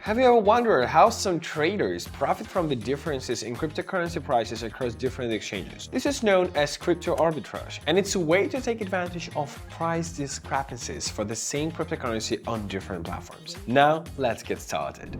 Have you ever wondered how some traders profit from the differences in cryptocurrency prices across different exchanges? This is known as crypto arbitrage, and it's a way to take advantage of price discrepancies for the same cryptocurrency on different platforms. Now, let's get started.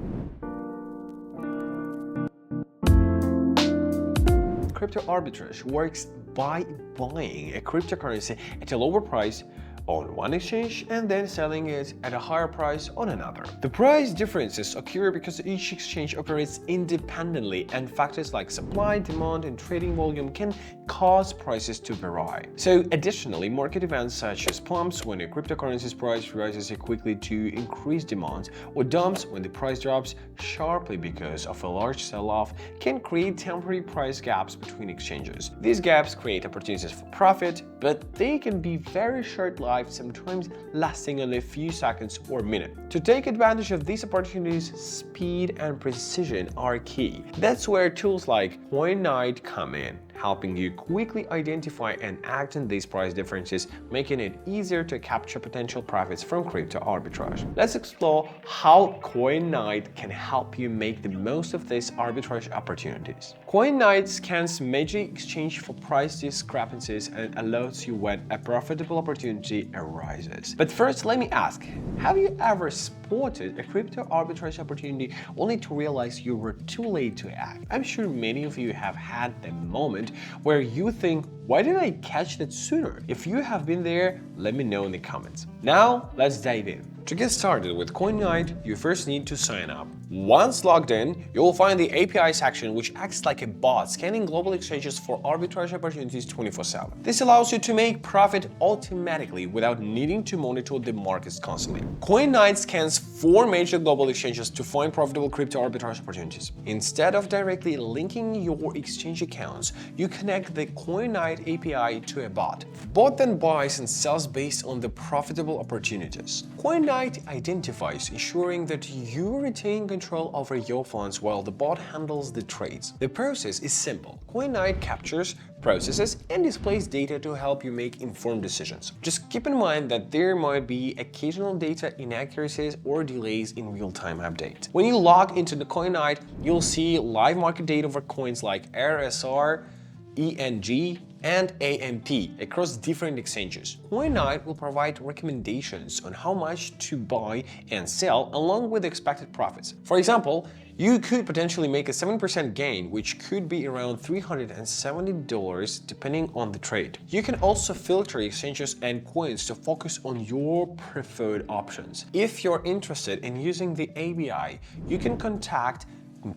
Crypto arbitrage works by buying a cryptocurrency at a lower price on one exchange and then selling it at a higher price on another. The price differences occur because each exchange operates independently, and factors like supply, demand, and trading volume can cause prices to vary. So additionally, market events such as pumps when a cryptocurrency's price rises quickly to increase demand, or dumps when the price drops sharply because of a large sell-off, can create temporary price gaps between exchanges. These gaps create opportunities for profit, but they can be very short-lived, sometimes lasting only a few seconds or minutes. To take advantage of these opportunities, speed and precision are key. That's where tools like Koinknight come in, helping you quickly identify and act on these price differences, making it easier to capture potential profits from crypto arbitrage. Let's explore how Koinknight can help you make the most of these arbitrage opportunities. Koinknight scans major exchange for price discrepancies and alerts you when a profitable opportunity arises. But first, let me ask, have you ever spotted a crypto arbitrage opportunity only to realize you were too late to act? I'm sure many of you have had the moment where you think, why didn't I catch that sooner? If you have been there, let me know in the comments. Now, let's dive in. To get started with Koinknight, you first need to sign up. Once logged in, you'll find the API section, which acts like a bot scanning global exchanges for arbitrage opportunities 24/7. This allows you to make profit automatically without needing to monitor the markets constantly. Koinknight scans 4 major global exchanges to find profitable crypto arbitrage opportunities. Instead of directly linking your exchange accounts, you connect the Koinknight API to a bot. The bot then buys and sells based on the profitable opportunities. Koinknight identifies, ensuring that you retain control over your funds while the bot handles the trades. The process is simple. Koinknight captures, processes, and displays data to help you make informed decisions. Just keep in mind that there might be occasional data inaccuracies or delays in real-time updates. When you log into the Koinknight, you'll see live market data for coins like RSR, ENG, and AMP across different exchanges. Koinknight will provide recommendations on how much to buy and sell along with expected profits. For example, you could potentially make a 7% gain, which could be around $370 depending on the trade. You can also filter exchanges and coins to focus on your preferred options. If you're interested in using the API, you can contact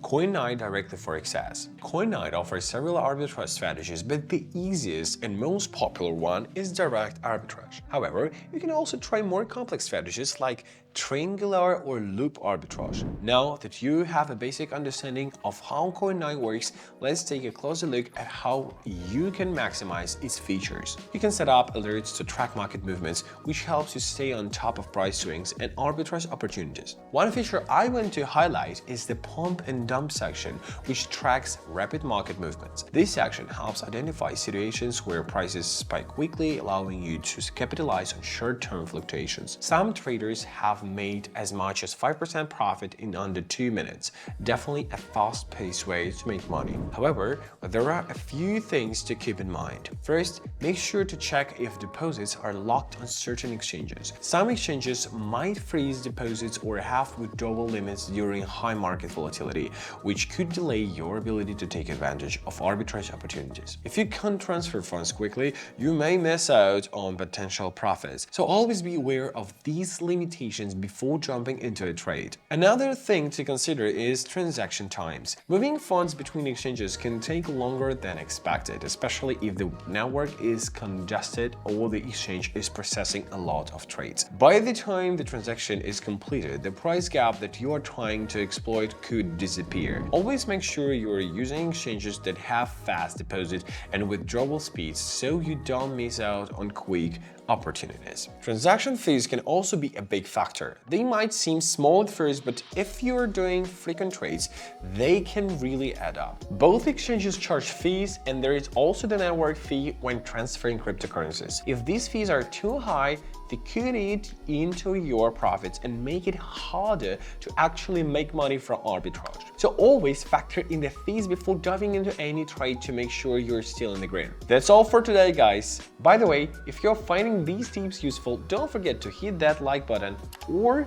Koinknight directly for access. Koinknight offers several arbitrage strategies, but the easiest and most popular one is direct arbitrage. However, you can also try more complex strategies like triangular or loop arbitrage. Now that you have a basic understanding of how Koinknight works, let's take a closer look at how you can maximize its features. You can set up alerts to track market movements, which helps you stay on top of price swings and arbitrage opportunities. One feature I want to highlight is the pump and dump section, which tracks rapid market movements. This section helps identify situations where prices spike quickly, allowing you to capitalize on short-term fluctuations. Some traders have made as much as 5% profit in under 2 minutes. Definitely a fast-paced way to make money. However, there are a few things to keep in mind. First, make sure to check if deposits are locked on certain exchanges. Some exchanges might freeze deposits or have withdrawal limits during high market volatility, which could delay your ability to take advantage of arbitrage opportunities. If you can't transfer funds quickly, you may miss out on potential profits. So always be aware of these limitations before jumping into a trade. Another thing to consider is transaction times. Moving funds between exchanges can take longer than expected, especially if the network is congested or the exchange is processing a lot of trades. By the time the transaction is completed, the price gap that you are trying to exploit could disappear. Always make sure you are using exchanges that have fast deposit and withdrawal speeds so you don't miss out on quick opportunities. Transaction fees can also be a big factor. They might seem small at first, but if you're doing frequent trades, they can really add up. Both exchanges charge fees, and there is also the network fee when transferring cryptocurrencies. If these fees are too high, they could eat into your profits and make it harder to actually make money from arbitrage. So always factor in the fees before diving into any trade to make sure you're still in the green. That's all for today, guys. By the way, if you're finding these tips useful, don't forget to hit that like button, or,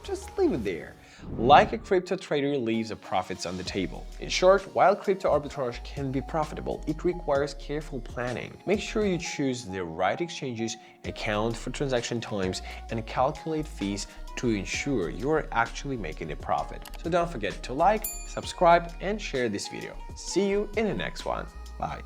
just leave it there. Like a crypto trader leaves the profits on the table. In short, while crypto arbitrage can be profitable, it requires careful planning. Make sure you choose the right exchanges, account for transaction times, and calculate fees to ensure you're actually making a profit. So don't forget to like, subscribe, and share this video. See you in the next one. Bye.